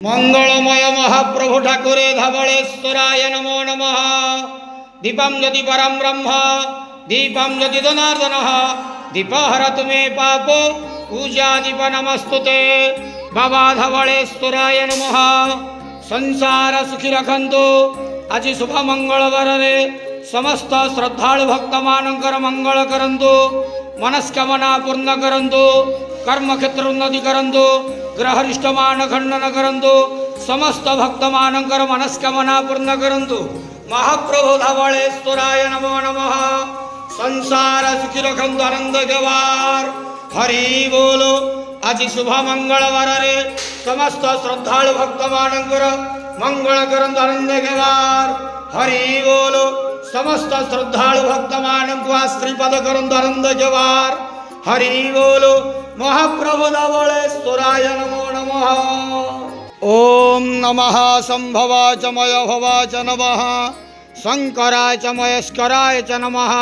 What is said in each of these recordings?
मंगलमय महाप्रभु ठाकुरे धवलेश्वराय नमो नमः। दीपं यदि परं ब्रह्म दीपं यदि जनार्दनः दीपहरतु मे पापो पूजा दीप नमस्तुते। बाबा धवलेश्वराय नमः। संसार सुखी रखंतु। आज शुभ मंगलवार रे समस्त श्रद्धालु भक्त मानकर मंगल करंतु। मनस्कामना पूर्ण करंतु। कर्म क्षेत्र उन्नति करंतु। ग्रहरिष्ट मान खंडन करंतु। समस्त भक्त मानकर मनस्कामना पूर्ण करंतु। महाप्रभु धवलेश्वराय नमो नमः। संसार सुखी रखंतु आनंद गवार हरि बोलो। आज शुभ मंगलवार रे समस्त श्रद्धालु भक्त मानकर मंगल करंतु आनंद गवार हरि बोलो। समस्त श्रद्धालु भक्त मानक श्रीपद करंतु आनंद गवार हरि बोलो। महाप्रभु धवलेश्वराय नमो नमः। ओम नमः संभवाय च मय भवाय च नमः। शंकराय च महेश्वराय च नमः।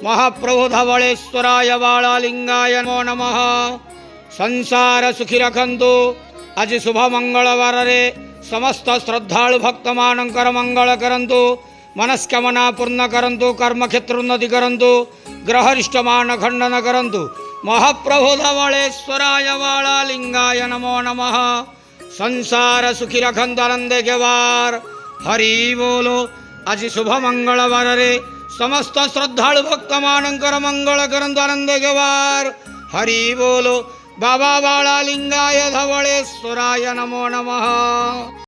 महाप्रभु धवलेश्वराय बालालिंगाय नमो नमः। संसार सुखी रखंतु। आज शुभ मंगलवार रे समस्त श्रद्धालु भक्त मानकर मंगल करंतु। मनस्कामना पूर्ण करंतु। कर्म क्षेत्र उन्नति करंतु। ग्रहरिष्ट मान खंडन करंतु। महाप्रभु धवलेश्वराय बालालिंगाय नमो नमः। संसार सुखी रखंतु आनंद गवार हरि बोलो। आज शुभ मंगलवार रे समस्त श्रद्धालु भक्त मानकर मंगल करंतु आनंद गवार हरि बोलो। बाबा बालालिंगाय धवलेश्वराय नमो नमः।